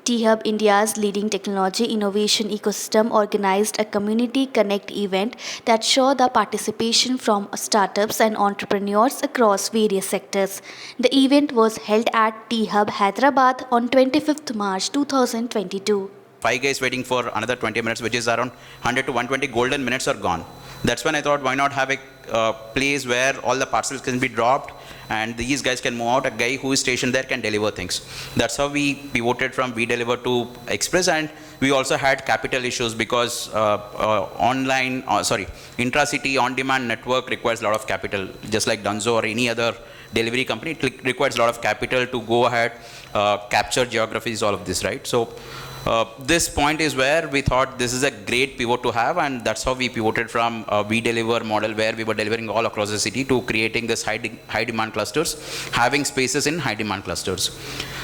T-Hub, India's leading technology innovation ecosystem, organized a community connect event that saw the participation from startups and entrepreneurs across various sectors. The event was held at T-Hub, Hyderabad on 25th March 2022. Five guys waiting for another 20 minutes, which is around 100 to 120 golden minutes are gone. That's when I thought, why not have a place where all the parcels can be dropped and these guys can move out. A guy who is stationed there can deliver things. That's how we pivoted from We Deliver to Express, and we also had capital issues because intra-city on-demand network requires a lot of capital, just like Dunzo or any other delivery company. It requires a lot of capital to go ahead, capture geographies, all of this, right? So this point is where we thought this is a great pivot to have, and that's how we pivoted from a We Deliver model where we were delivering all across the city to creating this high demand clusters, having spaces in high demand clusters.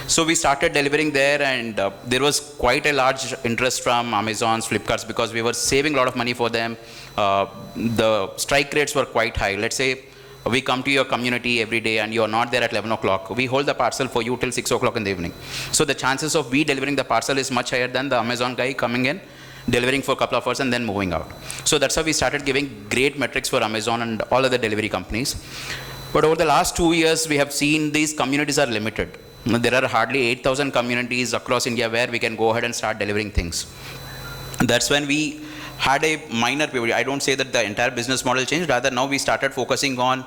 So we started delivering there, and there was quite a large interest from Amazon's, Flipkart's, because we were saving a lot of money for them. The strike rates were quite high. Let's say we come to your community every day and you're not there at 11 o'clock. We hold the parcel for you till 6 o'clock in the evening. So the chances of we delivering the parcel is much higher than the Amazon guy coming in, delivering for a couple of hours and then moving out. So that's how we started giving great metrics for Amazon and all other delivery companies. But over the last 2 years, we have seen these communities are limited. There are hardly 8,000 communities across India where we can go ahead and start delivering things. And that's when we had a minor pivot. I don't say that the entire business model changed. Rather, now we started focusing on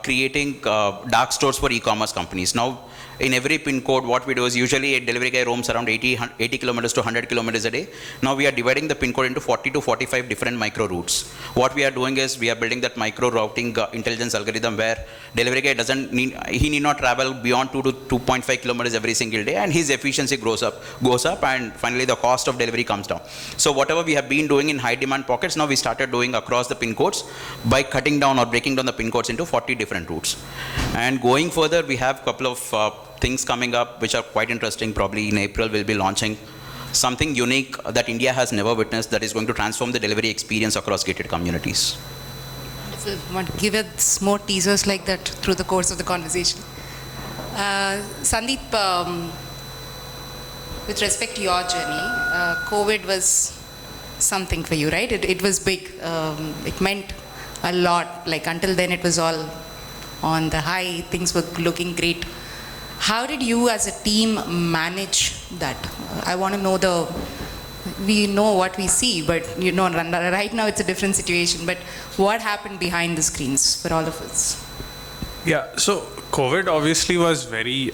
creating dark stores for e-commerce companies. Now, in every pin code, what we do is usually a delivery guy roams around 80 kilometers to 100 kilometers a day. Now we are dividing the pin code into 40 to 45 different micro routes. What we are doing is we are building that micro routing intelligence algorithm where delivery guy need not travel beyond 2 to 2.5 kilometers every single day, and his efficiency goes up, and finally the cost of delivery comes down. So whatever we have been doing in high demand pockets, now we started doing across the pin codes by cutting down or breaking down the pin codes into 40 different routes. And going further, we have a couple of things coming up which are quite interesting. Probably in April we'll be launching something unique that India has never witnessed, that is going to transform the delivery experience across gated communities. So, want to give us more teasers like that through the course of the conversation. Sandeep, with respect to your journey, COVID was something for you, right? It was big. It meant a lot. Like until then, it was all on the high. Things were looking great. How did you as a team manage that? I want to know we know what we see, but you know, right now it's a different situation, but what happened behind the screens for all of us? Yeah, so COVID obviously was very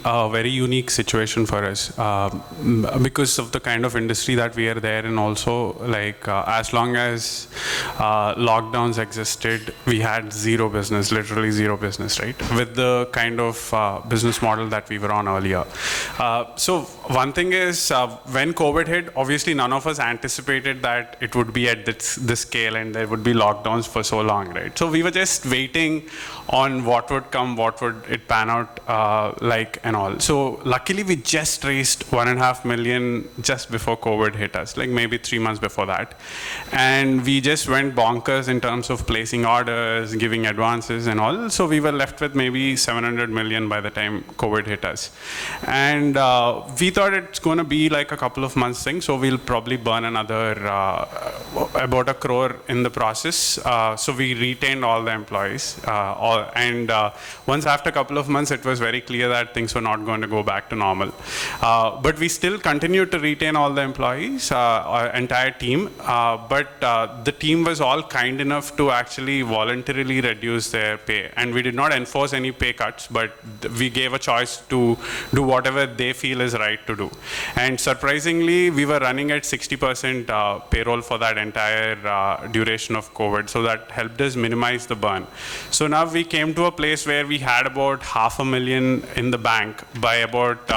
unique situation for us because of the kind of industry that we are there, and also like as long as lockdowns existed, we had literally zero business, right? With the kind of business model that we were on earlier. So one thing is when COVID hit, obviously none of us anticipated that it would be at this scale and there would be lockdowns for so long, right? So we were just waiting on what would come, what would it pan out like and all. So luckily we just raised 1.5 million just before COVID hit us, like maybe 3 months before that. And we just went bonkers in terms of placing orders, giving advances and all. So we were left with maybe 700 million by the time COVID hit us. And we thought it's going to be like a couple of months thing. So we'll probably burn another about 1 crore in the process. So we retained all the employees. Once after a couple of months, it was very clear that things were not going to go back to normal. But we still continued to retain all the employees, our entire team. But the team was all kind enough to actually voluntarily reduce their pay. And we did not enforce any pay cuts, but we gave a choice to do whatever they feel is right to do. And surprisingly, we were running at 60% payroll for that entire duration of COVID. So that helped us minimize the burn. So now we came to a place where we had about 500,000 in the bank by about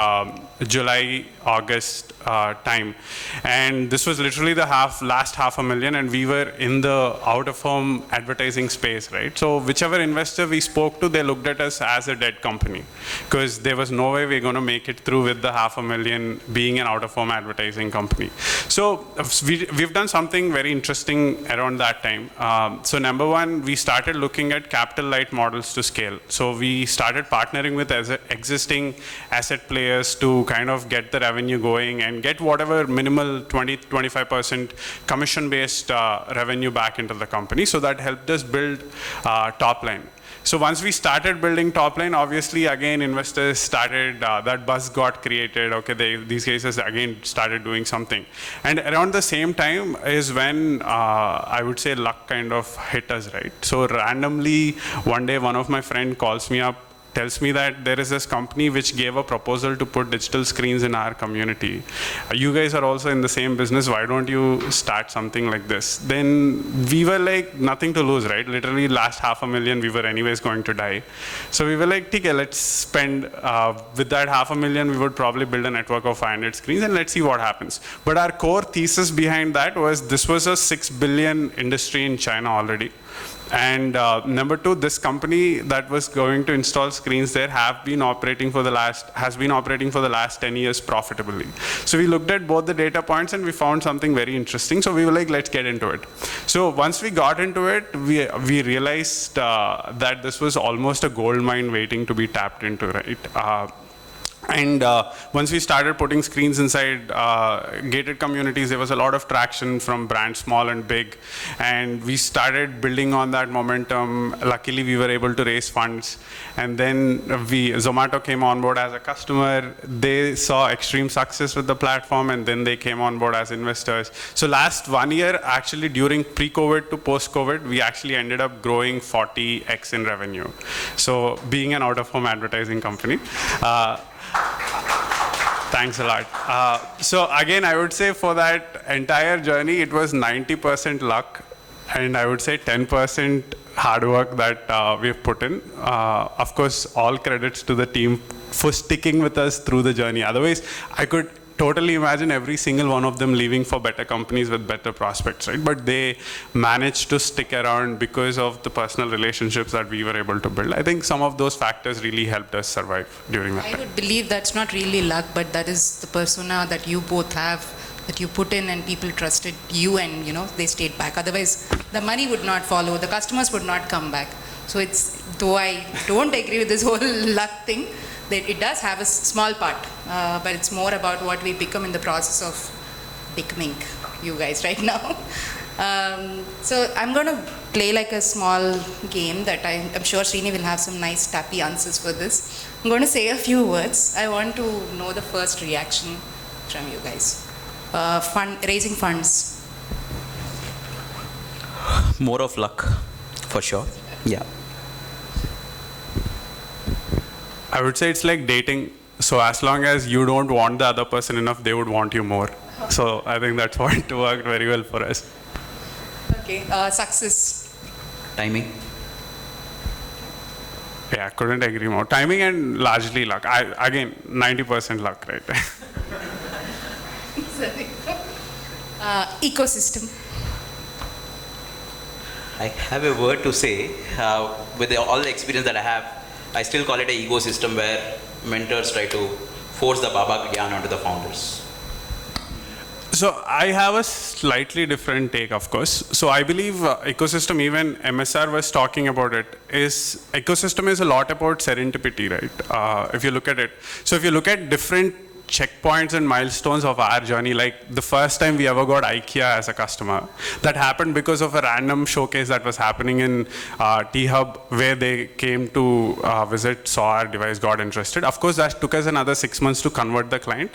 July, August time. And this was literally the last 500,000, and we were in the out-of-home advertising space, right? So whichever investor we spoke to, they looked at us as a dead company because there was no way we're going to make it through with the 500,000 being an out-of-home advertising company. So we've done something very interesting around that time. So number one, we started looking at capital light models to scale. So we started partnering with existing asset players to kind of get the revenue going and get whatever minimal 20-25% commission-based revenue back into the company. So that helped us build top line. So once we started building top line, obviously again investors started, that buzz got created. Okay, these cases again started doing something. And around the same time is when I would say luck kind of hit us, right? So randomly one day one of my friend calls me up, tells me that there is this company which gave a proposal to put digital screens in our community. You guys are also in the same business, why don't you start something like this? Then we were like, nothing to lose, right? Literally last $500,000 we were anyways going to die. So we were like, okay, let's spend, with that $500,000 we would probably build a network of 500 screens and let's see what happens. But our core thesis behind that was this was a 6 billion industry in China already. And number two, this company that was going to install screens there has been operating for the last 10 years profitably. So we looked at both the data points and we found something very interesting. So we were like, let's get into it. So once we got into it, we realized that this was almost a gold mine waiting to be tapped into, right? And once we started putting screens inside gated communities, there was a lot of traction from brands, small and big. And we started building on that momentum. Luckily, we were able to raise funds. And then Zomato came on board as a customer. They saw extreme success with the platform, and then they came on board as investors. So last 1 year, actually during pre-COVID to post-COVID, we actually ended up growing 40x in revenue. So being an out-of-home advertising company. Thanks a lot. So again, I would say for that entire journey, it was 90% luck, and I would say 10% hard work that we've put in. Of course, all credits to the team for sticking with us through the journey. Otherwise, I could totally imagine every single one of them leaving for better companies with better prospects, right? But they managed to stick around because of the personal relationships that we were able to build. I think some of those factors really helped us survive during that time. I would believe that's not really luck, but that is the persona that you both have, that you put in, and people trusted you, and they stayed back. Otherwise, the money would not follow, the customers would not come back. So it's, though I don't agree with this whole luck thing, that it does have a small part, but it's more about what we become in the process of becoming you guys right now. So I'm going to play like a small game that I'm sure Srini will have some nice tappy answers for this. I'm going to say a few words. I want to know the first reaction from you guys. Raising funds. More of luck, for sure. Yeah. I would say it's like dating. So as long as you don't want the other person enough, they would want you more. So I think that's what worked very well for us. Okay, success. Timing. Yeah, couldn't agree more. Timing and largely luck. Again, 90% luck, right? Sorry. Ecosystem. I have a word to say. With all the experience that I have, I still call it an ecosystem where mentors try to force the Baba Gyan onto the founders. So I have a slightly different take, of course. So I believe ecosystem, even MSR was talking about it, is ecosystem is a lot about serendipity, right? If you look at it. So if you look at different checkpoints and milestones of our journey, like the first time we ever got IKEA as a customer, that happened because of a random showcase that was happening in T-Hub, where they came to visit, saw our device, got interested. Of course, that took us another 6 months to convert the client.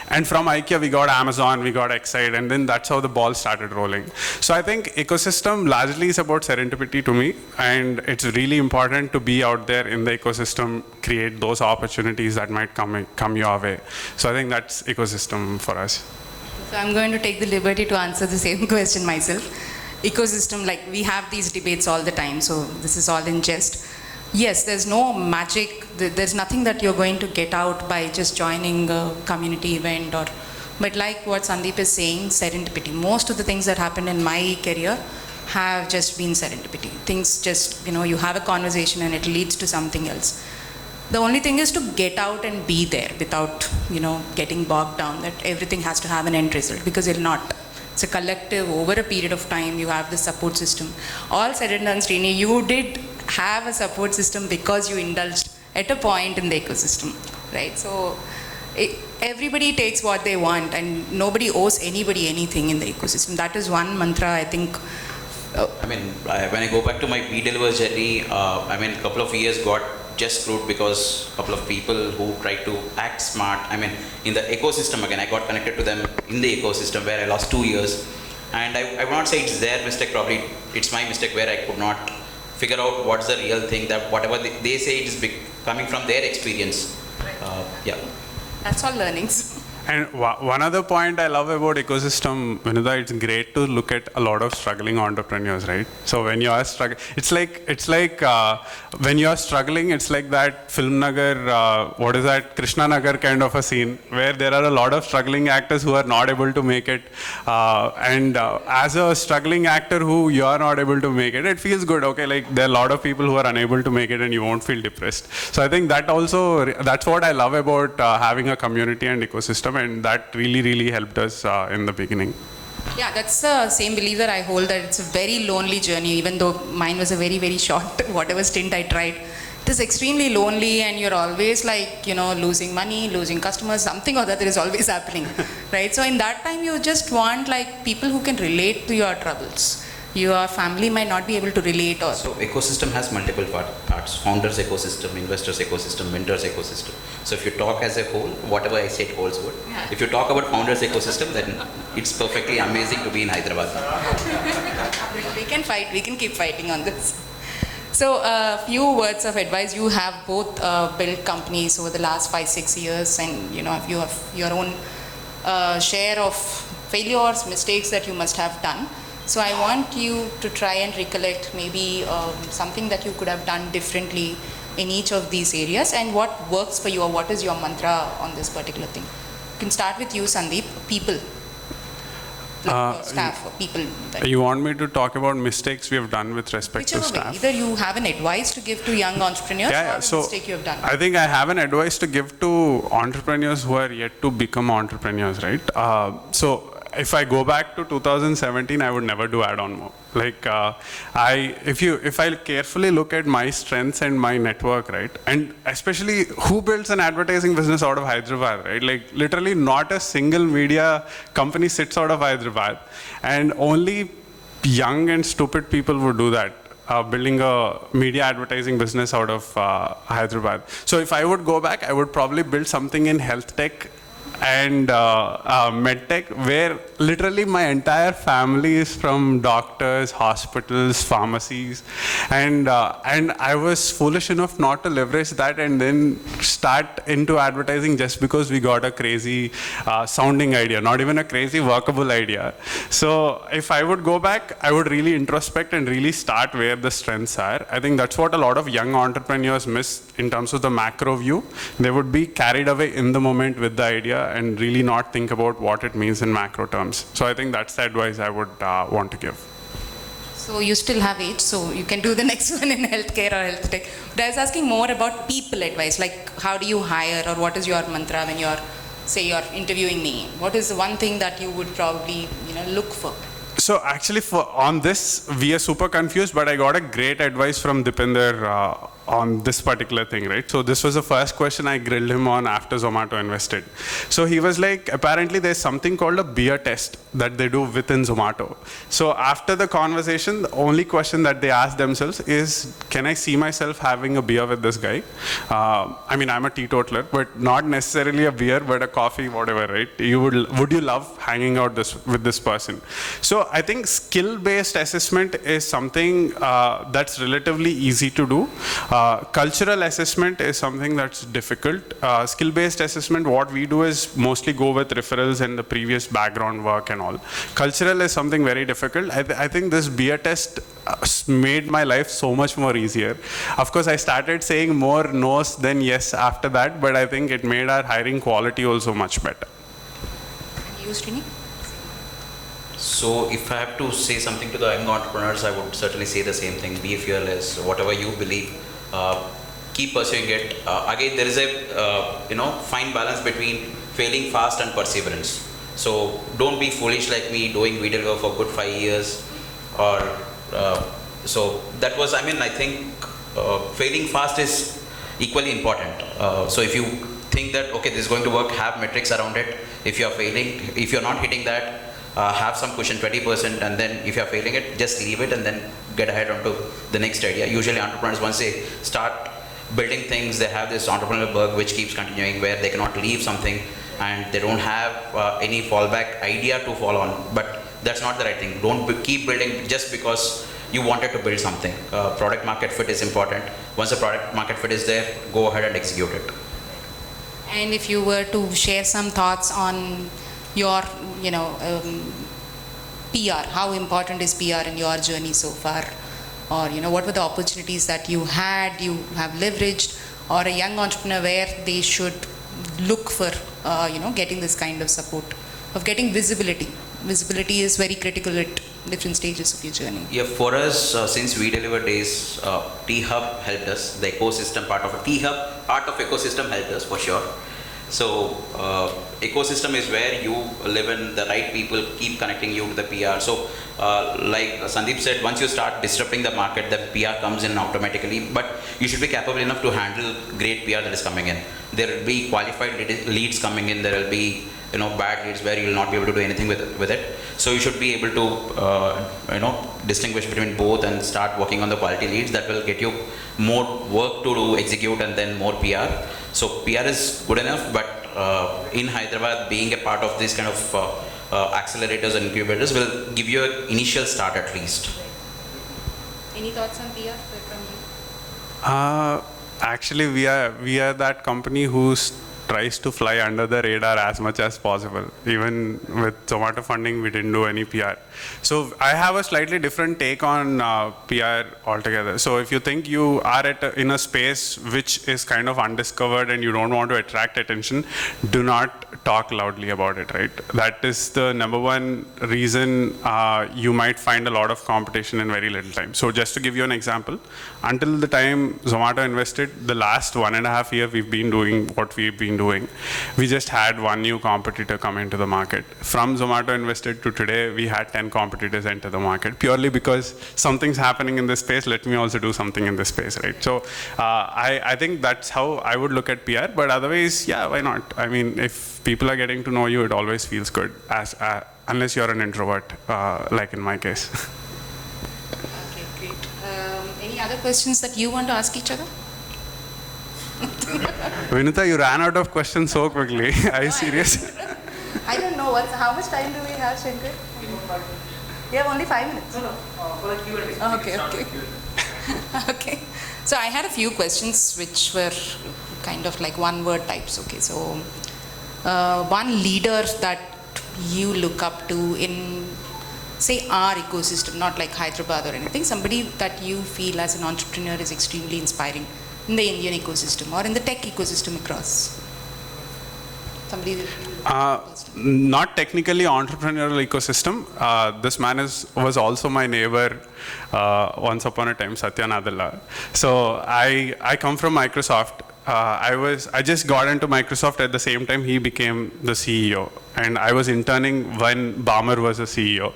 And from IKEA, we got Amazon, we got Excite, and then that's how the ball started rolling. So I think ecosystem largely is about serendipity to me, and it's really important to be out there in the ecosystem, create those opportunities that might come your way. So I think that's ecosystem for us. So I'm going to take the liberty to answer the same question myself. Ecosystem, like we have these debates all the time, so this is all in jest. Yes, there's no magic, there's nothing that you're going to get out by just joining a community event, but like what Sandeep is saying, serendipity. Most of the things that happened in my career have just been serendipity. Things just, you have a conversation and it leads to something else. The only thing is to get out and be there without, getting bogged down that everything has to have an end result, because it'll not. It's a collective, over a period of time, you have the support system. All said and done, Srini, you did have a support system because you indulged at a point in the ecosystem, right? So everybody takes what they want and nobody owes anybody anything in the ecosystem. That is one mantra I think. When I go back to my WeDeliver journey, a couple of years got just screwed because a couple of people who tried to act smart. In the ecosystem again, I got connected to them in the ecosystem where I lost 2 years. And I would not say it's their mistake, probably it's my mistake where I could not figure out what's the real thing, that whatever they say it is coming from their experience. Yeah. That's all learnings. And one other point I love about ecosystem, Vinudha, it's great to look at a lot of struggling entrepreneurs, right? So when you are struggling, it's like when you are struggling, it's like that Film Nagar, what is that, Krishna Nagar kind of a scene where there are a lot of struggling actors who are not able to make it. As a struggling actor who you are not able to make it, it feels good, okay? Like there are a lot of people who are unable to make it and you won't feel depressed. So I think that also, that's what I love about having a community and ecosystem. And that really helped us in the beginning. Yeah, that's the same belief that I hold, that it's a very lonely journey, even though mine was a very short, whatever stint I tried. It is extremely lonely and you're always like, losing money, losing customers, something or the other is always happening, right? So in that time, you just want like people who can relate to your troubles. Your family might not be able to relate or... So ecosystem has multiple parts. Founders ecosystem, investors ecosystem, mentors ecosystem. So if you talk as a whole, whatever I said holds good. Yeah. If you talk about founders ecosystem, then it's perfectly amazing to be in Hyderabad. We can fight, we can keep fighting on this. So a few words of advice. You have both built companies over the last 5-6 years and you have your own share of failures, mistakes that you must have done. So I want you to try and recollect maybe something that you could have done differently in each of these areas and what works for you or what is your mantra on this particular thing. You can start with you, Sandeep. People, staff or people. You want me to talk about mistakes we have done with respect to staff? Either you have an advice to give to young entrepreneurs or a mistake you have done. I think I have an advice to give to entrepreneurs who are yet to become entrepreneurs, right? So if I go back to 2017, I would never do ad-on more. Like if I carefully look at my strengths and my network, right, and especially who builds an advertising business out of Hyderabad, right? Like literally not a single media company sits out of Hyderabad, and only young and stupid people would do that. Building a media advertising business out of Hyderabad. So if I would go back, I would probably build something in health tech and medtech, where literally my entire family is from doctors, hospitals, pharmacies, and I was foolish enough not to leverage that and then start into advertising just because we got a crazy sounding idea, not even a crazy workable idea. So if I would go back, I would really introspect and really start where the strengths are. I think that's what a lot of young entrepreneurs miss in terms of the macro view. They would be carried away in the moment with the idea and really not think about what it means in macro terms. So I think that's the advice I would want to give. So you still have age, so you can do the next one in healthcare or health tech. But I was asking more about people advice, like how do you hire or what is your mantra when you're interviewing me? What is the one thing that you would probably look for? So actually on this, we are super confused, but I got a great advice from Dipinder on this particular thing, right? So this was the first question I grilled him on after Zomato invested. So he was like, apparently there's something called a beer test that they do within Zomato. So after the conversation, the only question that they ask themselves is, can I see myself having a beer with this guy? I'm a teetotaler, but not necessarily a beer, but a coffee, whatever, right? Would you love hanging out with this person? So I think skill-based assessment is something that's relatively easy to do. Cultural assessment is something that's difficult. Skill-based assessment, what we do is mostly go with referrals and the previous background work and all. Cultural is something very difficult. I think this beer test made my life so much more easier. Of course, I started saying more no's than yes after that, but I think it made our hiring quality also much better. You, Srini? So if I have to say something to the young entrepreneurs, I would certainly say the same thing. Be fearless, whatever you believe, keep pursuing it. Again, there is a fine balance between failing fast and perseverance. So don't be foolish like me doing WeDeliver for good 5 years. So that was, I think failing fast is equally important. So if you think that, okay, this is going to work, have metrics around it. If you're failing, if you're not hitting that, have some cushion, 20%, and then if you're failing it, just leave it and then get ahead onto the next idea. Usually entrepreneurs, once they start building things, they have this entrepreneurial bug which keeps continuing, where they cannot leave something and they don't have any fallback idea to fall on. But that's not the right thing. Don't keep building just because you wanted to build something. Product market fit is important. Once the product market fit is there, go ahead and execute it. And if you were to share some thoughts on your, PR, how important is PR in your journey so far? Or, what were the opportunities that you have leveraged, or a young entrepreneur where they should look for, getting this kind of support, of getting visibility. Visibility is very critical at different stages of your journey. Yeah, for us, since we deliver days, T-Hub helped us. The ecosystem part of a T-Hub, part of ecosystem helped us for sure. So ecosystem is where you live in, the right people keep connecting you to the PR. So like Sandeep said, once you start disrupting the market, the PR comes in automatically, but you should be capable enough to handle great PR that is coming in. There will be qualified leads coming in, there will be bad leads where you will not be able to do anything with it. So you should be able to distinguish between both and start working on the quality leads. That will get you more work to do, execute, and then more PR. So PR is good enough, but in Hyderabad, being a part of these kind of accelerators and incubators will give you an initial start at least. Any thoughts on PR from you? Actually, we are that company who tries to fly under the radar as much as possible. Even with Zomato funding, we didn't do any PR. So I have a slightly different take on PR altogether. So if you think you are in a space which is kind of undiscovered and you don't want to attract attention, do not talk loudly about it, right? That is the number one reason you might find a lot of competition in very little time. So just to give you an example, until the time Zomato invested, the last 1.5 years we've been doing what we've been doing. We just had one new competitor come into the market. From Zomato invested to today, we had 10 competitors enter the market, purely because something's happening in this space, let me also do something in this space, right? So I think that's how I would look at PR, but otherwise, yeah, why not? I mean, if people are getting to know you, it always feels good, unless you're an introvert, like in my case. Okay, great. Any other questions that you want to ask each other? Vinita, you ran out of questions so quickly. Are you serious? I don't know. How much time do we have, Shankar? We have only 5 minutes. No, for the Q&A. Okay. Okay. So I had a few questions which were kind of like one-word types. Okay, so one leader that you look up to in, say, our ecosystem, not like Hyderabad or anything, somebody that you feel as an entrepreneur is extremely inspiring in the Indian ecosystem or in the tech ecosystem across? Somebody not technically entrepreneurial ecosystem. This man was also my neighbor once upon a time, Satya Nadella. So I come from Microsoft. I just got into Microsoft at the same time he became the CEO. And I was interning when Balmer was a CEO.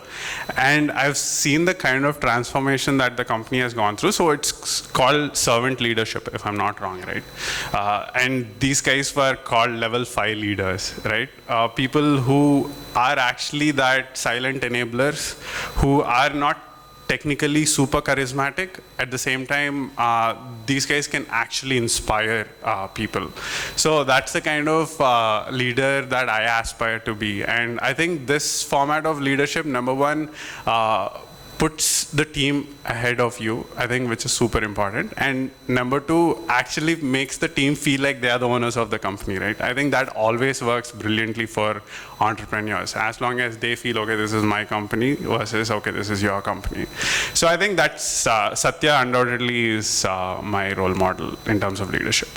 And I've seen the kind of transformation that the company has gone through. So it's called servant leadership, if I'm not wrong, right? And these guys were called level 5 leaders, right? People who are actually that silent enablers, who are not technically super charismatic. At the same time, these guys can actually inspire people. So that's the kind of leader that I aspire to be. And I think this format of leadership, number one, puts the team ahead of you, I think, which is super important. And number two, actually makes the team feel like they are the owners of the company, right? I think that always works brilliantly for entrepreneurs, as long as they feel, okay, this is my company versus, okay, this is your company. So I think that's, Satya undoubtedly is my role model in terms of leadership.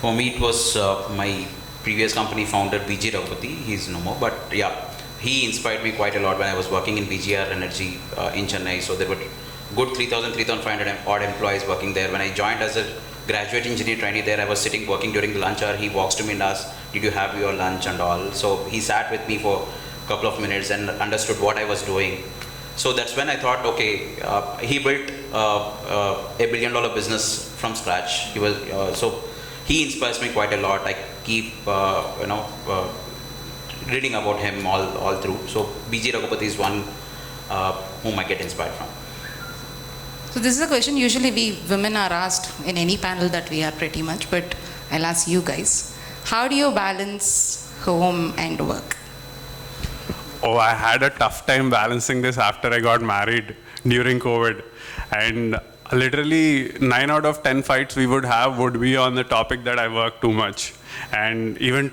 For me, it was my previous company founder, BG Raghupati. He's no more, but yeah. He inspired me quite a lot when I was working in BGR Energy in Chennai. So there were good 3,000, 3,500 odd employees working there. When I joined as a graduate engineer trainee there, I was sitting working during the lunch hour. He walks to me and asks, did you have your lunch and all? So he sat with me for a couple of minutes and understood what I was doing. So that's when I thought, okay, he built a $1 billion business from scratch. He was, so he inspires me quite a lot. I keep, reading about him all through. So BG Raghupati is one whom I get inspired from. So this is a question usually we women are asked in any panel that we are pretty much, but I'll ask you guys. How do you balance home and work? Oh, I had a tough time balancing this after I got married during COVID. And literally 9 out of 10 fights we would have would be on the topic that I work too much. And even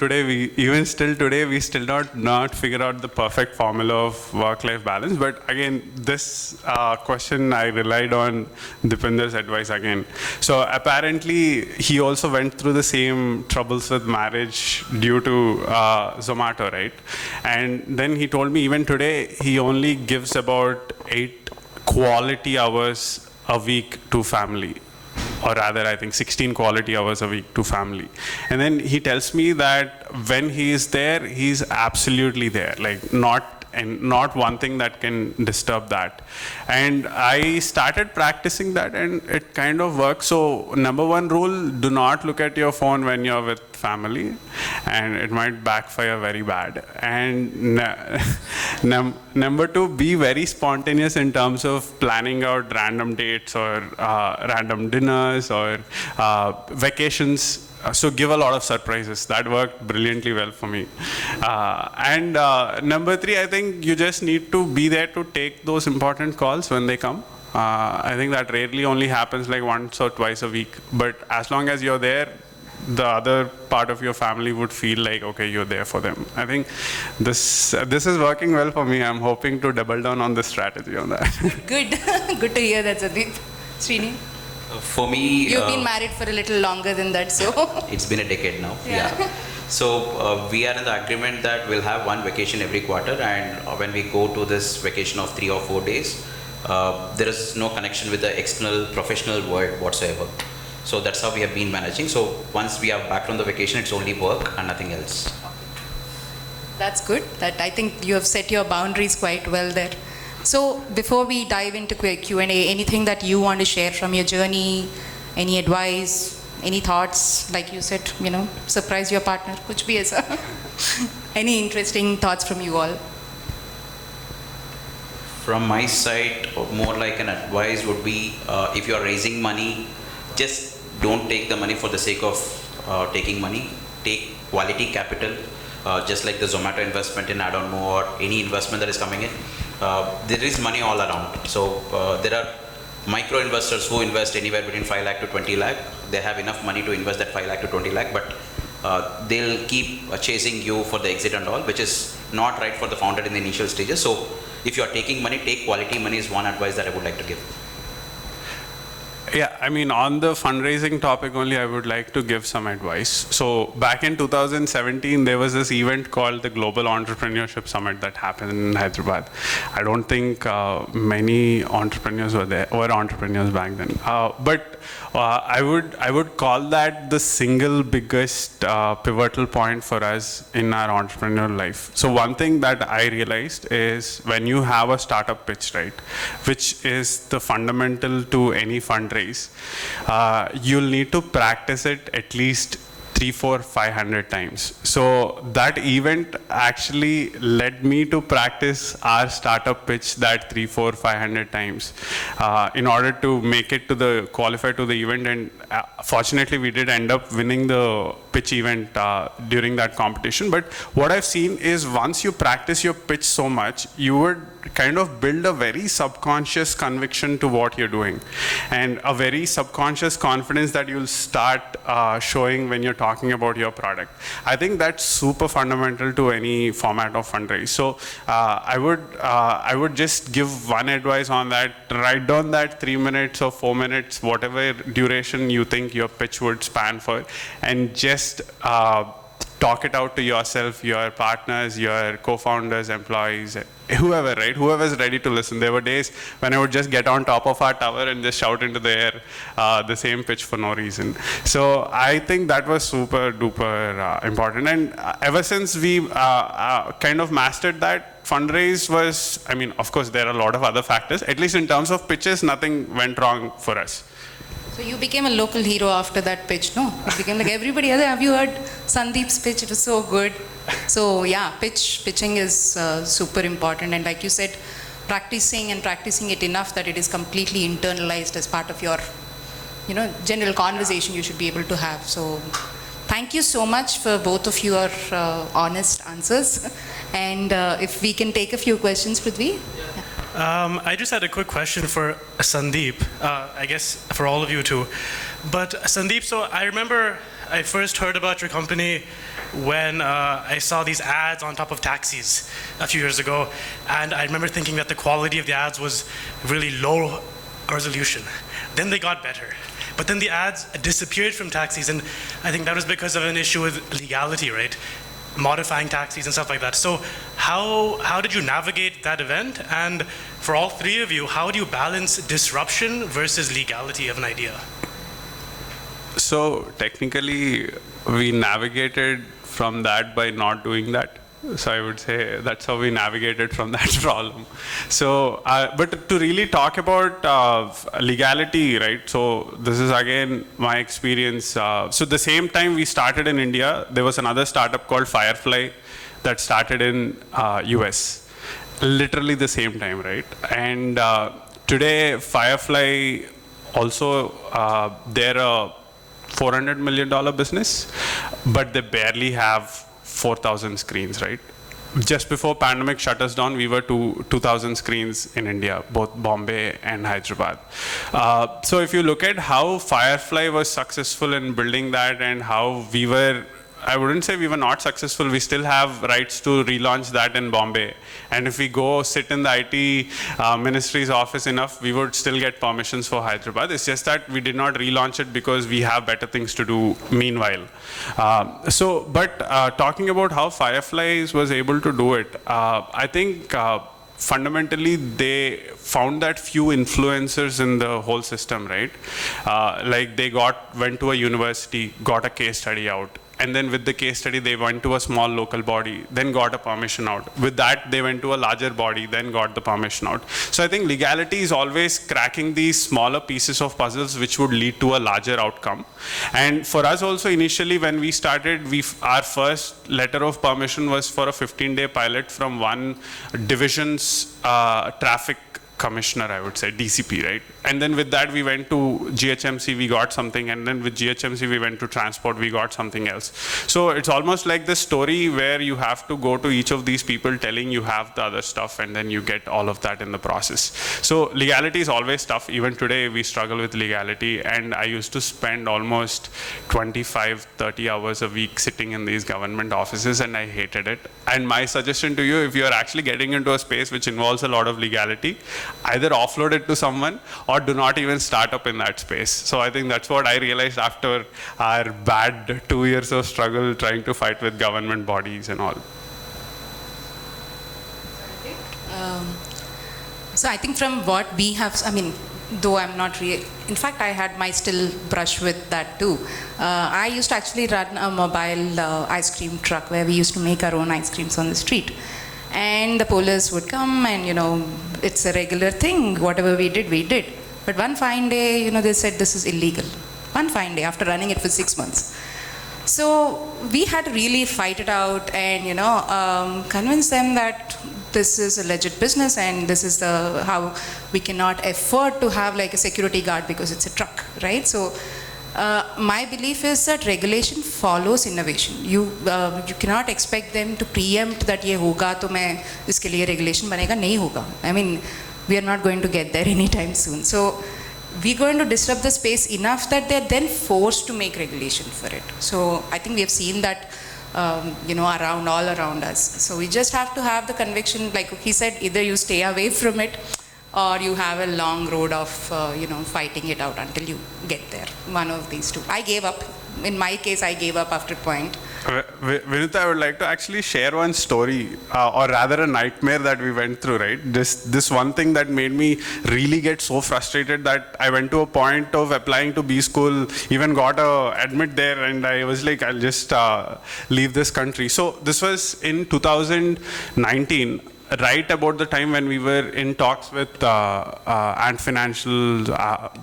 still today, we still not figure out the perfect formula of work-life balance. But again, this question, I relied on Dipinder's advice again. So apparently, he also went through the same troubles with marriage due to Zomato, right? And then he told me even today, he only gives about 8 quality hours a week to family. Or rather, I think 16 quality hours a week to family. And then he tells me that when he is there, he's absolutely there, like not one thing that can disturb that. And I started practicing that and it kind of works. So number one rule, do not look at your phone when you're with family, and it might backfire very bad. And number two, be very spontaneous in terms of planning out random dates or random dinners or vacations. So give a lot of surprises. That worked brilliantly well for me. And number three, I think you just need to be there to take those important calls when they come. I think that rarely only happens like once or twice a week. But as long as you're there, the other part of your family would feel like, okay, you're there for them. I think this is working well for me. I'm hoping to double down on this strategy on that. Good. Good to hear that, Sandeep. Srini? For me... You've been married for a little longer than that, so... It's been a decade now, Yeah. So we are in the agreement that we'll have one vacation every quarter, and when we go to this vacation of 3 or 4 days, there is no connection with the external professional world whatsoever. So that's how we have been managing. So once we are back from the vacation, it's only work and nothing else. That's good. That I think you have set your boundaries quite well there. So before we dive into Q&A, anything that you want to share from your journey, any advice, any thoughts, like you said, surprise your partner, kuch bhi aisa. Any interesting thoughts from you all? From my side, more like an advice would be, if you are raising money, just don't take the money for the sake of taking money. Take quality capital, just like the Zomato investment in I don't know, or any investment that is coming in. There is money all around. So there are micro investors who invest anywhere between 5 lakh to 20 lakh. They have enough money to invest that 5 lakh to 20 lakh, but they'll keep chasing you for the exit and all, which is not right for the founder in the initial stages. So if you are taking money, take quality money is one advice that I would like to give. Yeah, I mean, on the fundraising topic only, I would like to give some advice. So back in 2017, there was this event called the Global Entrepreneurship Summit that happened in Hyderabad. I don't think many entrepreneurs were entrepreneurs back then. But I would call that the single biggest pivotal point for us in our entrepreneurial life. So one thing that I realized is when you have a startup pitch, right, which is the fundamental to any fundraise, you'll need to practice it at least 300, 400, 500 times. So that event actually led me to practice our startup pitch that 300, 400, 500 times in order to make it to qualify to the event. And fortunately, we did end up winning the pitch event during that competition. But what I've seen is once you practice your pitch so much, you would kind of build a very subconscious conviction to what you're doing and a very subconscious confidence that you'll start showing when you're talking about your product. I think that's super fundamental to any format of fundraise. So I would just give one advice on that. Write down that 3 minutes or 4 minutes, whatever duration you think your pitch would span for, and just talk it out to yourself, your partners, your co-founders, employees, whoever, right? Whoever's ready to listen. There were days when I would just get on top of our tower and just shout into the air the same pitch for no reason. So I think that was super duper important. And ever since we kind of mastered that, fundraise was, I mean, of course, there are a lot of other factors. At least in terms of pitches, nothing went wrong for us. So you became a local hero after that pitch, no? It became like everybody else. Have you heard Sandeep's pitch? It was so good. So yeah, pitching is super important. And like you said, practicing it enough that it is completely internalized as part of your, general conversation you should be able to have. So thank you so much for both of your honest answers. And if we can take a few questions, Prithvi. I just had a quick question for Sandeep, I guess for all of you too. But Sandeep, so I remember I first heard about your company when I saw these ads on top of taxis a few years ago. And I remember thinking that the quality of the ads was really low resolution. Then they got better. But then the ads disappeared from taxis, and I think that was because of an issue with legality, right? Modifying taxis and stuff like that. So how did you navigate that event? And for all three of you, how do you balance disruption versus legality of an idea? So technically, we navigated from that by not doing that. So I would say that's how we navigated from that problem. So, but to really talk about legality, right? So this is again my experience. So the same time we started in India, there was another startup called Firefly that started in US. Literally the same time, right? And today Firefly also, they're a $400 million business, but they barely have 4,000 screens, right? Just before pandemic shut us down, we were 2,000 screens in India, both Bombay and Hyderabad. So if you look at how Firefly was successful in building that and how we were, I wouldn't say we were not successful. We still have rights to relaunch that in Bombay. And if we go sit in the IT ministry's office enough, we would still get permissions for Hyderabad. It's just that we did not relaunch it because we have better things to do meanwhile. But talking about how Fireflies was able to do it, I think fundamentally they found that few influencers in the whole system, right? Like they went to a university, got a case study out. And then with the case study, they went to a small local body, then got a permission out. With that, they went to a larger body, then got the permission out. So I think legality is always cracking these smaller pieces of puzzles which would lead to a larger outcome. And for us also, initially when we started, our first letter of permission was for a 15-day pilot from one division's traffic commissioner, I would say, DCP, right? And then with that, we went to GHMC, we got something. And then with GHMC, we went to transport, we got something else. So it's almost like this story where you have to go to each of these people telling you have the other stuff, and then you get all of that in the process. So legality is always tough. Even today, we struggle with legality. And I used to spend almost 25, 30 hours a week sitting in these government offices, and I hated it. And my suggestion to you, if you're actually getting into a space which involves a lot of legality, either offload it to someone or do not even start up in that space. So I think that's what I realized after our bad 2 years of struggle trying to fight with government bodies and all. So I think from what we have, though I'm not really, in fact, I had my still brush with that too. I used to actually run a mobile ice cream truck where we used to make our own ice creams on the street. And the police would come and, it's a regular thing. Whatever we did, we did. But one fine day, they said this is illegal. One fine day after running it for 6 months. So we had to really fight it out and, convince them that this is a legit business and this is how we cannot afford to have like a security guard because it's a truck, right? So my belief is that regulation follows innovation. You cannot expect them to preempt that ये होगा तो मैं इसके लिए regulation बनेगा, नहीं होगा. I mean, we are not going to get there anytime soon. So we're going to disrupt the space enough that they're then forced to make regulation for it. So I think we have seen that all around us. So we just have to have the conviction, like he said, either you stay away from it or you have a long road of, fighting it out until you get there. One of these two. I gave up. In my case, I gave up after a point. Vinita, I would like to actually share one story, or rather a nightmare that we went through, right? This one thing that made me really get so frustrated that I went to a point of applying to B school, even got a admit there, and I was like, I'll just leave this country. So this was in 2019. right about the time when we were in talks with Ant Financial,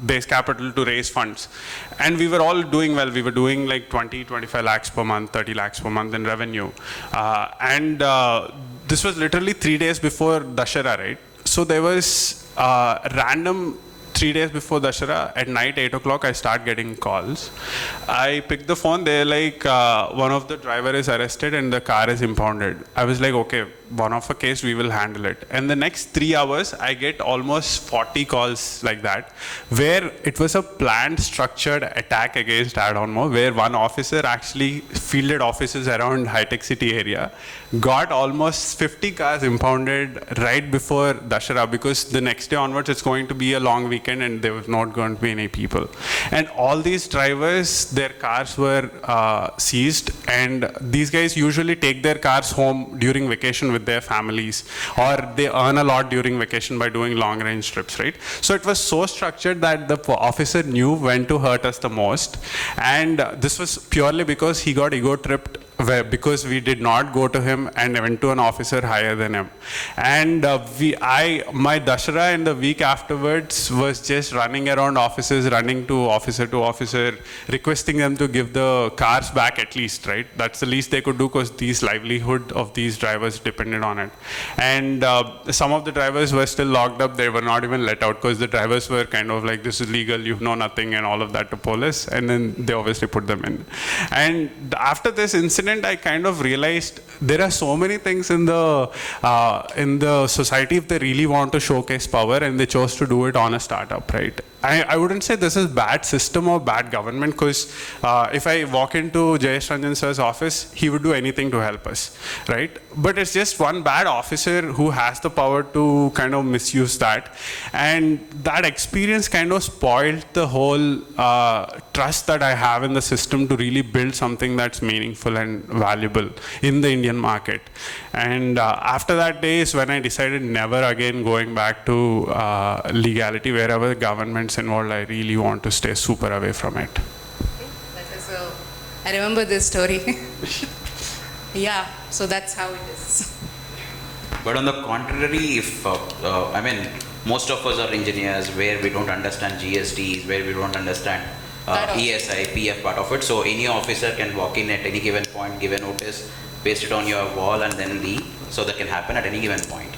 Base Capital to raise funds. And we were all doing well. We were doing like 20, 25 lakhs per month, 30 lakhs per month in revenue. This was literally 3 days before Dussehra, right? So there was random 3 days before Dussehra, at night, 8 o'clock, I start getting calls. I pick the phone, they're like, one of the driver is arrested and the car is impounded. I was like, okay, one of a case, we will handle it. And the next 3 hours, I get almost 40 calls like that, where it was a planned, structured attack against Adonmo, where one officer actually fielded officers around High-Tech City area, got almost 50 cars impounded right before Dussehra, because the next day onwards, it's going to be a long weekend and there was not going to be any people. And all these drivers, their cars were seized, and these guys usually take their cars home during vacation with their families, or they earn a lot during vacation by doing long range trips, right? So it was so structured that the officer knew when to hurt us the most. And this was purely because he got ego tripped, because we did not go to him and went to an officer higher than him. And my Dussehra in the week afterwards was just running around offices, running to officer, requesting them to give the cars back at least, right? That's the least they could do, because these livelihood of these drivers depended on it. And some of the drivers were still locked up. They were not even let out, because the drivers were kind of like, this is legal, you know nothing, and all of that to police. And then they obviously put them in. And after this incident, I kind of realized there are so many things in the society, if they really want to showcase power, and they chose to do it on a startup, right? I wouldn't say this is bad system or bad government, because if I walk into Jayesh Ranjan sir's office, he would do anything to help us, right? But it's just one bad officer who has the power to kind of misuse that. And that experience kind of spoiled the whole trust that I have in the system to really build something that's meaningful and valuable in the Indian market. And after that day is when I decided never again going back to legality. Wherever the government's involved, I really want to stay super away from it. I remember this story. Yeah, so that's how it is. But on the contrary, if, I mean, most of us are engineers where we don't understand GSTs, where we don't understand ESI, PF part of it. So any officer can walk in at any given point, give a notice, paste it on your wall and then leave. So that can happen at any given point.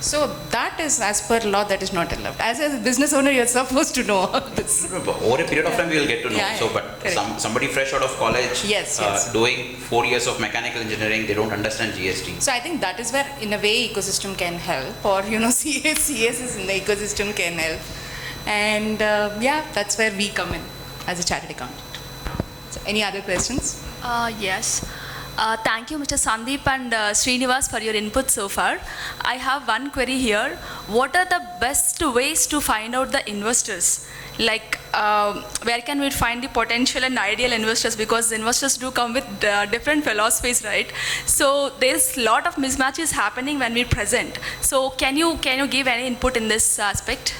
So that is, as per law, that is not allowed. As a business owner, you're supposed to know all this. Over a period of time, we will get to know. Yeah, so, but somebody fresh out of college, yes. doing 4 years of mechanical engineering, they don't understand GST. So I think that is where, in a way, ecosystem can help, or CS is in the ecosystem can help, and yeah, that's where we come in as a chartered accountant. So, any other questions? Yes. Thank you, Mr. Sandeep and Srinivas, for your input so far. I have one query here. What are the best ways to find out the investors? Like, where can we find the potential and ideal investors? Because investors do come with different philosophies, right? So there's a lot of mismatches happening when we present. So can you give any input in this aspect?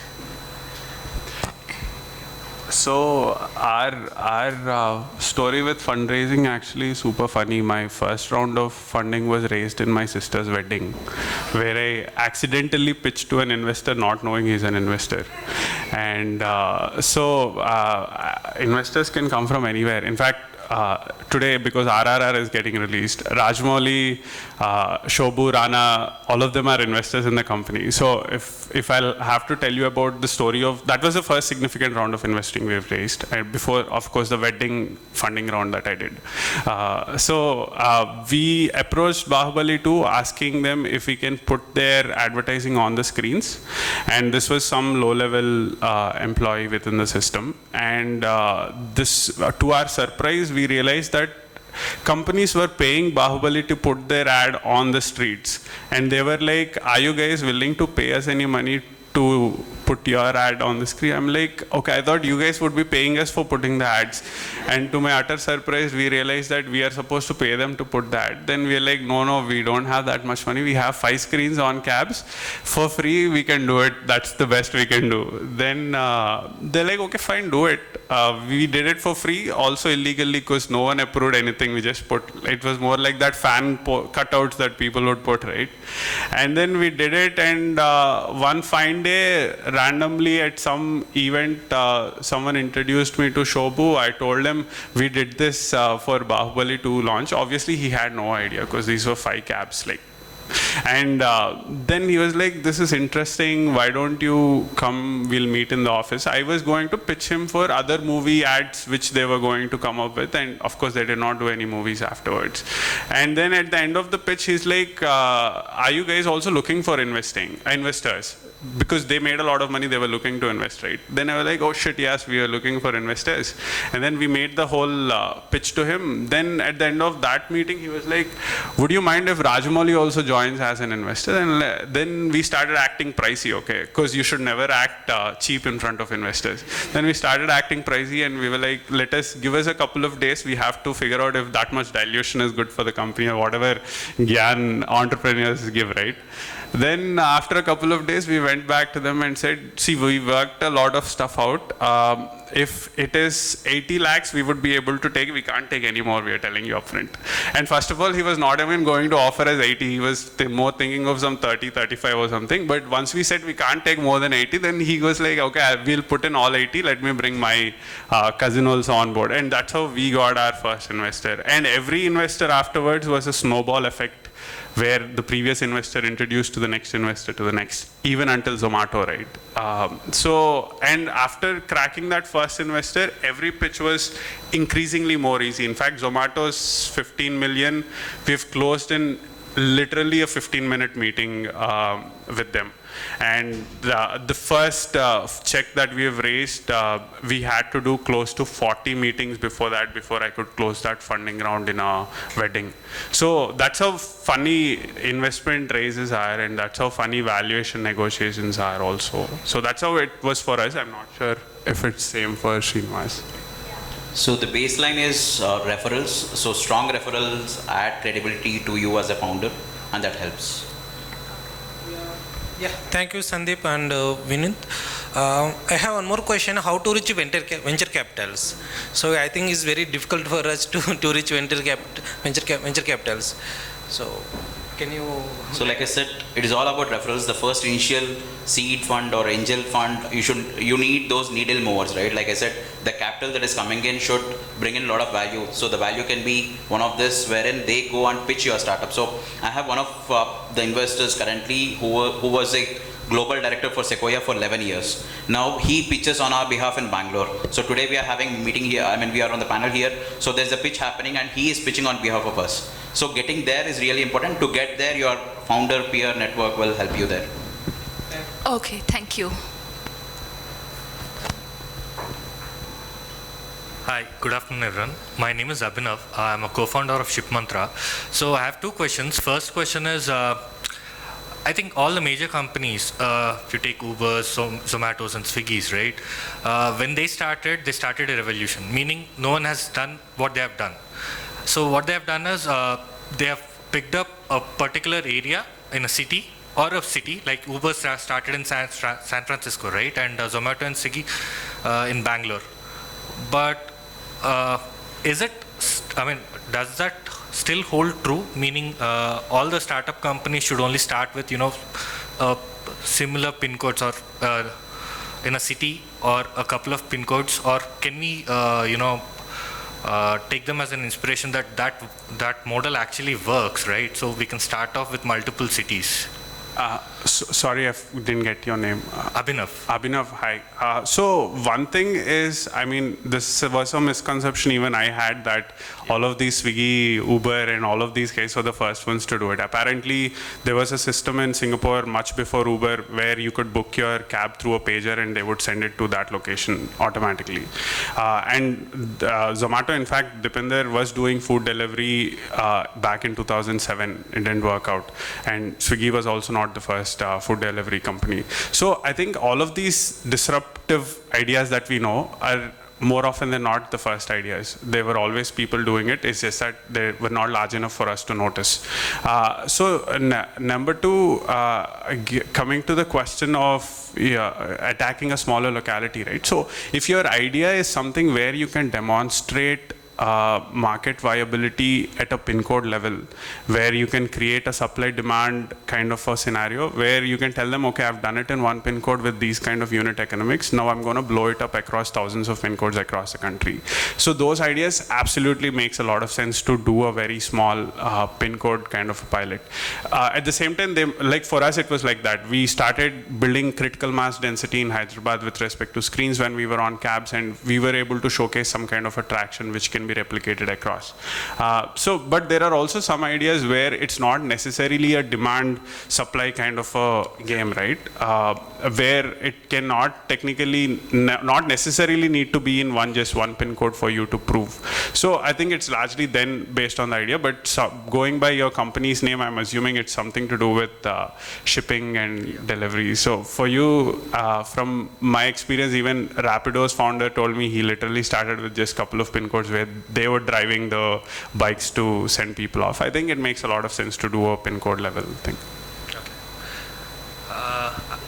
So our story with fundraising actually is super funny. My first round of funding was raised in my sister's wedding, where I accidentally pitched to an investor not knowing he's an investor. And investors can come from anywhere. In fact, today, because RRR is getting released, Rajmouli, Shobhu, Rana, all of them are investors in the company. So if I'll have to tell you about the story of, that was the first significant round of investing we've raised, before, of course, the wedding funding round that I did. We approached Bahubali 2 asking them if we can put their advertising on the screens. And this was some low-level employee within the system. And to our surprise, we realized that companies were paying Bahubali to put their ad on the streets. And they were like, are you guys willing to pay us any money to put your ad on the screen. I'm like, okay, I thought you guys would be paying us for putting the ads. And to my utter surprise, we realized that we are supposed to pay them to put the ad. Then we're like, no, we don't have that much money. We have 5 screens on cabs. For free, we can do it. That's the best we can do. Then they're like, okay, fine, do it. We did it for free, also illegally, because no one approved anything. We just put, it was more like that fan cutouts that people would put, right? And then we did it, and one fine day, randomly at some event, someone introduced me to Shobhu. I told him we did this for Bahubali 2 launch. Obviously, he had no idea, because these were 5 cabs, like. And then he was like, this is interesting, why don't you come, we'll meet in the office. I was going to pitch him for other movie ads which they were going to come up with, and of course they did not do any movies afterwards. And then at the end of the pitch, he's like, are you guys also looking for investors? Because they made a lot of money, they were looking to invest, right? Then I was like, oh shit, yes, we are looking for investors. And then we made the whole pitch to him. Then at the end of that meeting, he was like, would you mind if Rajamouli also joins as an investor? And then we started acting pricey, okay? Because you should never act cheap in front of investors. Then we started acting pricey, and we were like, give us a couple of days. We have to figure out if that much dilution is good for the company, or whatever gyan entrepreneurs give, right? Then after a couple of days, we went back to them and said, see, we worked a lot of stuff out. If it is 80 lakhs, we would be able to take, we can't take any more, we are telling you upfront. And first of all, he was not even going to offer us 80, he was more thinking of some 30, 35 or something. But once we said we can't take more than 80, then he was like, okay, we'll put in all 80, let me bring my cousin also on board. And that's how we got our first investor. And every investor afterwards was a snowball effect, where the previous investor introduced to the next investor to the next, even until Zomato, right? And after cracking that first investor, every pitch was increasingly more easy. In fact, Zomato's 15 million, we've closed in literally a 15-minute meeting with them. And the first check that we have raised, we had to do close to 40 meetings before I could close that funding round in a wedding. So that's how funny investment raises are, and that's how funny valuation negotiations are also. So that's how it was for us. I'm not sure if it's same for Srinivas. So the baseline is referrals. So strong referrals add credibility to you as a founder, and that helps. Yeah, thank you, Sandeep and Vinit. I have one more question: how to reach venture capitals? So I think it's very difficult for us to reach venture capitals. So can you? So like I said, it is all about referrals. The first initial seed fund or angel fund, you need those needle movers, right? Like I said, the capital that is coming in should bring in a lot of value. So the value can be one of this, wherein they go and pitch your startup. So I have one of the investors currently who was a global director for Sequoia for 11 years. Now he pitches on our behalf in Bangalore. So today we are having a meeting here. I mean, we are on the panel here. So there's a pitch happening, and he is pitching on behalf of us. So getting there is really important. To get there, your founder peer network will help you there. Okay, thank you. Hi, good afternoon everyone. My name is Abhinav. I'm a co-founder of ShipMantra. So I have 2 questions. First question is, I think all the major companies, if you take Ubers, Zomatos and Swiggies, right? When they started a revolution, meaning no one has done what they have done. So what they have done is, they have picked up a particular area in a city, or a city, like Uber started in San Francisco, right? And Zomato and Swiggy in Bangalore. But does that still hold true? Meaning all the startup companies should only start with, similar pin codes, or in a city, or a couple of pin codes, or can we, take them as an inspiration that model actually works, right? So we can start off with multiple cities. Sorry, I didn't get your name. Abhinav. Abhinav, hi. So one thing is, I mean, this was a misconception even I had, that all of these Swiggy, Uber and all of these guys were the first ones to do it. Apparently, there was a system in Singapore much before Uber where you could book your cab through a pager and they would send it to that location automatically. And Zomato, in fact, Dipinder was doing food delivery back in 2007. It didn't work out. And Swiggy was also not not the first food delivery company. So I think all of these disruptive ideas that we know are more often than not the first ideas. There were always people doing it. It's just that they were not large enough for us to notice. Number two, coming to the question of attacking a smaller locality, right? So if your idea is something where you can demonstrate market viability at a pin code level, where you can create a supply demand kind of a scenario where you can tell them, okay, I've done it in one pin code with these kind of unit economics, now I'm going to blow it up across thousands of pin codes across the country. So those ideas absolutely makes a lot of sense to do a very small pin code kind of a pilot. At the same time, like for us it was like that. We started building critical mass density in Hyderabad with respect to screens when we were on cabs, and we were able to showcase some kind of attraction which can be replicated across. But there are also some ideas where it's not necessarily a demand supply kind of a game, right? Where it cannot technically not necessarily need to be in just one pin code for you to prove. So I think it's largely then based on the idea, but going by your company's name, I'm assuming it's something to do with shipping and delivery. So for you, from my experience, even Rapido's founder told me he literally started with just a couple of pin codes where they were driving the bikes to send people off. I think it makes a lot of sense to do a pin code level thing.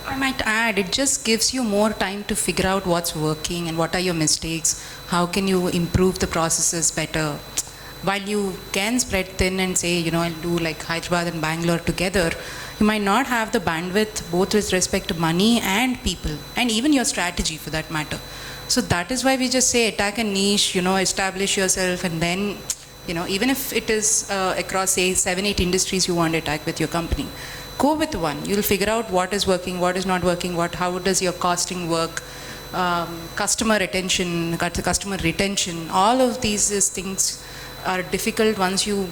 I might add, it just gives you more time to figure out what's working and what are your mistakes, how can you improve the processes better. While you can spread thin and say, you know, I'll do like Hyderabad and Bangalore together, you might not have the bandwidth both with respect to money and people, and even your strategy for that matter. So that is why we just say attack a niche, you know, establish yourself, and then, you know, even if it is across, say, 7-8 industries you want to attack with your company, go with one. You'll figure out what is working, what is not working, how does your costing work, customer retention, all of these things are difficult once you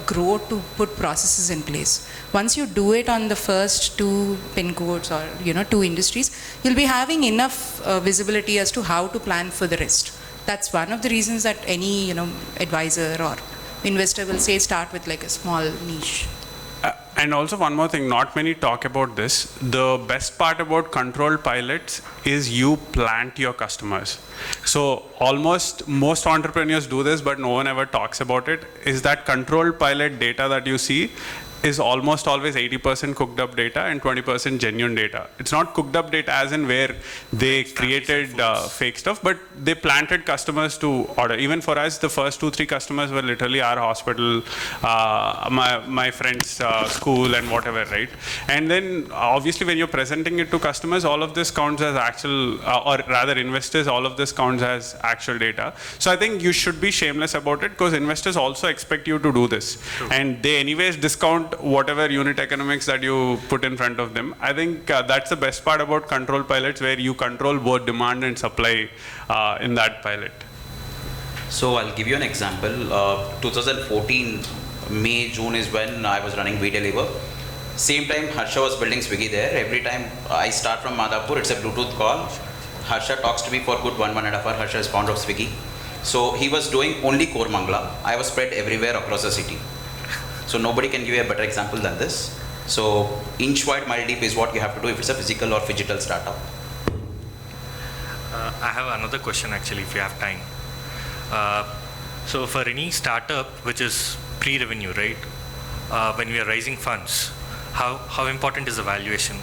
grow to put processes in place. Once you do it on the first 2 pin codes or, 2 industries, you'll be having enough visibility as to how to plan for the rest. That's one of the reasons that any, advisor or investor will say start with like a small niche. And also one more thing, not many talk about this. The best part about controlled pilots is you plant your customers. So almost most entrepreneurs do this, but no one ever talks about it, is that controlled pilot data that you see is almost always 80% cooked up data and 20% genuine data. It's not cooked up data as in where they created fake stuff, but they planted customers to order. Even for us, the first 2-3 customers were literally our hospital, my friend's school and whatever, right? And then obviously when you're presenting it to customers, all of this counts as actual, or rather investors, all of this counts as actual data. So I think you should be shameless about it, because investors also expect you to do this. True. And they anyways discount whatever unit economics that you put in front of them. I think that's the best part about control pilots, where you control both demand and supply in that pilot. So I'll give you an example. 2014, May, June is when I was running WeDeliver. Same time Harsha was building Swiggy there. Every time I start from Madhapur, it's a Bluetooth call. Harsha talks to me for good 1.5 hours. Harsha is founder of Swiggy. So he was doing only Koramangala. I was spread everywhere across the city. So nobody can give you a better example than this. So inch wide, mile deep is what you have to do if it's a physical or digital startup. I have another question actually, if you have time. So for any startup which is pre-revenue, right? When we are raising funds, how important is the valuation?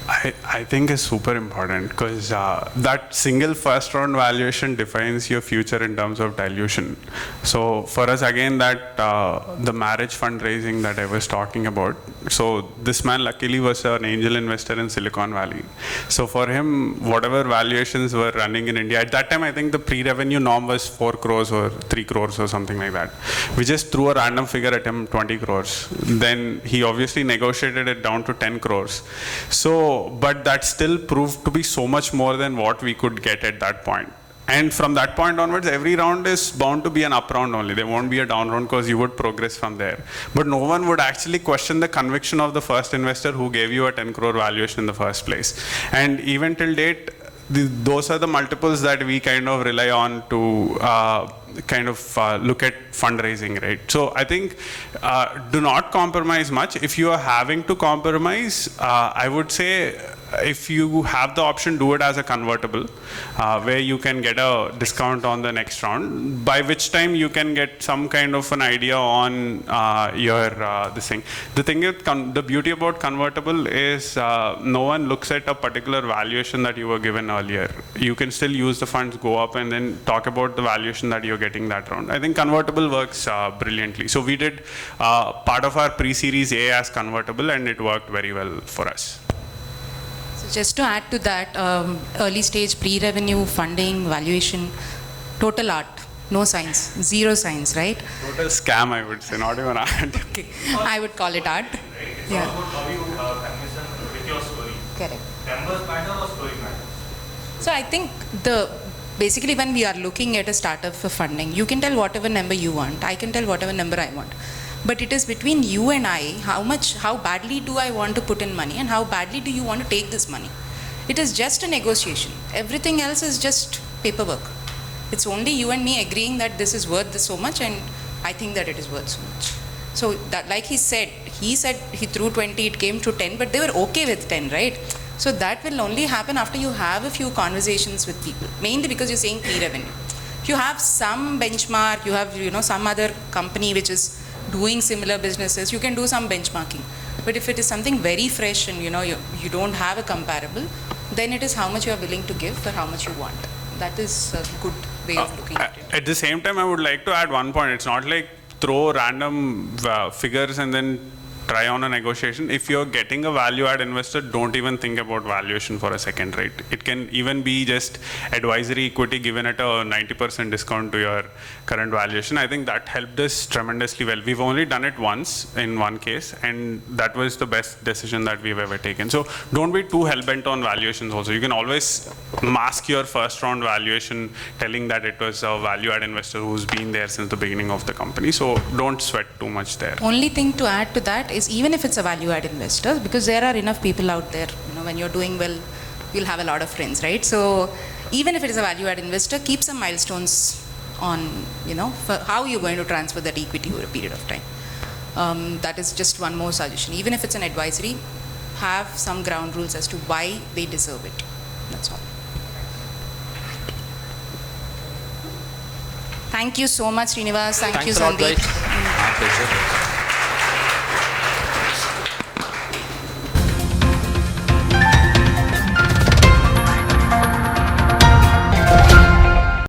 I think is super important, because that single first round valuation defines your future in terms of dilution. So for us, again, that the marriage fundraising that I was talking about. So this man luckily was an angel investor in Silicon Valley. So for him, whatever valuations were running in India, at that time, I think the pre-revenue norm was 4 crores or 3 crores or something like that. We just threw a random figure at him, 20 crores. Then he obviously negotiated it down to 10 crores. So, but that still proved to be so much more than what we could get at that point. And from that point onwards, every round is bound to be an up round only. There won't be a down round, because you would progress from there. But no one would actually question the conviction of the first investor who gave you a 10 crore valuation in the first place. And even till date, those are the multiples that we kind of rely on to look at fundraising, right? So I think do not compromise much. If you are having to compromise, I would say if you have the option, do it as a convertible, where you can get a discount on the next round, by which time you can get some kind of an idea on your this thing. The thing is, the beauty about convertible is no one looks at a particular valuation that you were given earlier. You can still use the funds, go up, and then talk about the valuation that you're getting that round. I think convertible works brilliantly. So we did part of our pre-series A as convertible, and it worked very well for us. So just to add to that, early stage pre-revenue funding, valuation, total art, no science, zero science, right? Total scam, I would say, not even art. Okay, I would call it art. Yeah. How you convince them with your story? Correct. Numbers matter or story matters? So I think basically when we are looking at a startup for funding, you can tell whatever number you want. I can tell whatever number I want. But it is between you and I, how badly do I want to put in money and how badly do you want to take this money? It is just a negotiation. Everything else is just paperwork. It's only you and me agreeing that this is worth this so much and I think that it is worth so much. So that, like he said he threw 20, it came to 10, but they were okay with 10, right? So that will only happen after you have a few conversations with people, mainly because you're saying pre-revenue. If you have some benchmark, you have some other company which is doing similar businesses, you can do some benchmarking. But if it is something very fresh and you don't have a comparable, then it is how much you are willing to give for how much you want. That is a good way of looking at it. At the same time, I would like to add one point. It's not like throw random figures and then try on a negotiation. If you're getting a value-add investor, don't even think about valuation for a second, right? It can even be just advisory equity given at a 90% discount to your current valuation. I think that helped us tremendously well. We've only done it once in one case, and that was the best decision that we've ever taken. So don't be too hell-bent on valuations also. You can always mask your first round valuation telling that it was a value-add investor who's been there since the beginning of the company. So don't sweat too much there. Only thing to add to that is even if it's a value-add investor, because there are enough people out there, when you're doing well, you'll have a lot of friends, right? So even if it is a value-add investor, keep some milestones on, for how you're going to transfer that equity over a period of time. That is just one more suggestion. Even if it's an advisory, have some ground rules as to why they deserve it. That's all. Thank you so much, Srinivas. Thank you, Thanks a lot, Sandeep. guys. My pleasure.